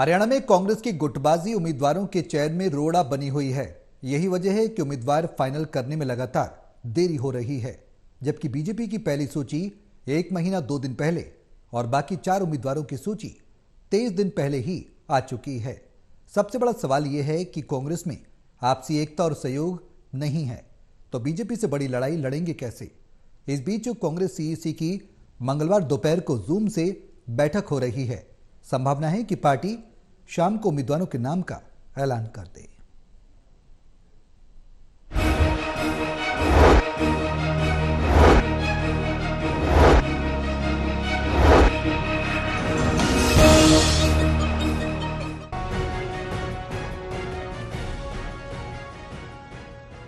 हरियाणा में कांग्रेस की गुटबाजी उम्मीदवारों के चयन में रोड़ा बनी हुई है। यही वजह है कि उम्मीदवार फाइनल करने में लगातार देरी हो रही है, जबकि बीजेपी की पहली सूची 1 महीना 2 दिन पहले और बाकी 4 उम्मीदवारों की सूची 23 दिन पहले ही आ चुकी है। सबसे बड़ा सवाल यह है कि कांग्रेस में आपसी एकता और सहयोग नहीं है, तो बीजेपी से बड़ी लड़ाई लड़ेंगे कैसे। इस बीच कांग्रेस सीईसी की मंगलवार दोपहर को जूम से बैठक हो रही है। संभावना है कि पार्टी शाम को उम्मीदवारों के नाम का ऐलान कर दे।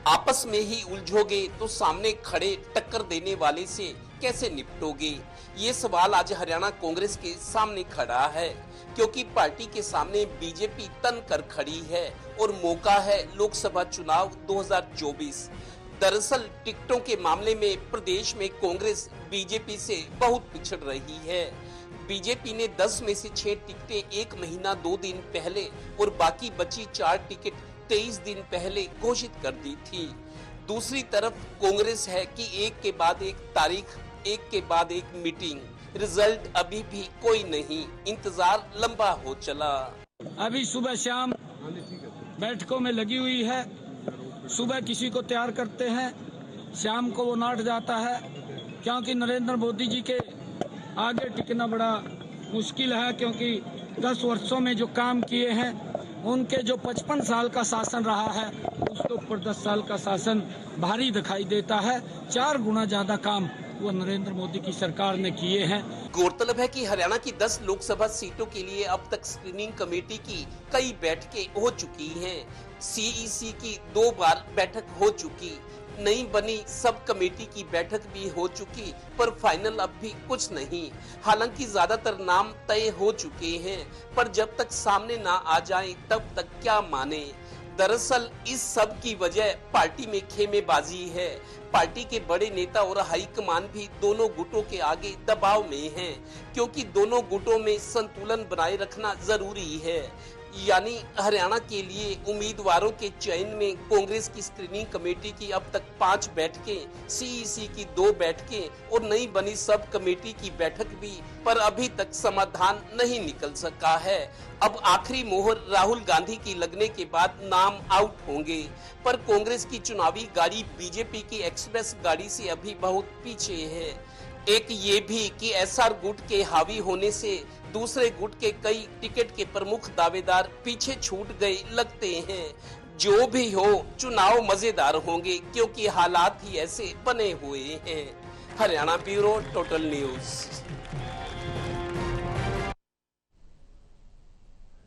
आपस में ही उलझोगे तो सामने खड़े टक्कर देने वाले से कैसे निपटोगे? ये सवाल आज हरियाणा कांग्रेस के सामने खड़ा है, क्योंकि पार्टी के सामने बीजेपी तन कर खड़ी है और मौका है लोकसभा चुनाव 2024। दरअसल टिकटों के मामले में प्रदेश में कांग्रेस बीजेपी से बहुत पिछड़ रही है। बीजेपी ने 10 में से 6 टिकटें 1 महीना 2 दिन पहले और बाकी बची 4 टिकट 23 दिन पहले घोषित कर दी थी। दूसरी तरफ कांग्रेस है कि एक के बाद एक तारीख, एक के बाद एक मीटिंग, रिजल्ट अभी भी कोई नहीं, इंतजार लंबा हो चला। अभी सुबह शाम बैठकों में लगी हुई है। सुबह किसी को तैयार करते हैं, शाम को वो नाट जाता है, क्योंकि नरेंद्र मोदी जी के आगे टिकना बड़ा मुश्किल है, क्योंकि 10 वर्षों में जो काम किए हैं, उनके जो 55 साल का शासन रहा है उसके ऊपर 10 साल का शासन भारी दिखाई देता है। 4 गुना ज्यादा काम वो नरेंद्र मोदी की सरकार ने किए हैं। गौरतलब है कि हरियाणा की 10 लोकसभा सीटों के लिए अब तक स्क्रीनिंग कमेटी की कई बैठकें हो चुकी हैं। सीईसी की 2 बार बैठक हो चुकी, नई बनी सब कमेटी की बैठक भी हो चुकी, पर फाइनल अब भी कुछ नहीं। हालांकि ज्यादातर नाम तय हो चुके हैं, पर जब तक सामने ना आ जाए तब तक क्या माने। दरअसल इस सब की वजह पार्टी में खेमेबाजी है। पार्टी के बड़े नेता और हाईकमान भी दोनों गुटों के आगे दबाव में हैं, क्योंकि दोनों गुटों में संतुलन बनाए रखना जरूरी है। यानी हरियाणा के लिए उम्मीदवारों के चयन में कांग्रेस की स्क्रीनिंग कमेटी की अब तक 5 बैठकें, सीईसी की 2 बैठकें और नई बनी सब कमेटी की बैठक भी, पर अभी तक समाधान नहीं निकल सका है। अब आखिरी मोहर राहुल गांधी की लगने के बाद नाम आउट होंगे, पर कांग्रेस की चुनावी गाड़ी बीजेपी की एक्सप्रेस गाड़ी से अभी बहुत पीछे है। एक ये भी कि एसआर गुट के हावी होने से दूसरे गुट के कई टिकट के प्रमुख दावेदार पीछे छूट गए लगते हैं। जो भी हो, चुनाव मजेदार होंगे, क्योंकि हालात ही ऐसे बने हुए हैं। Haryana bureau, total news.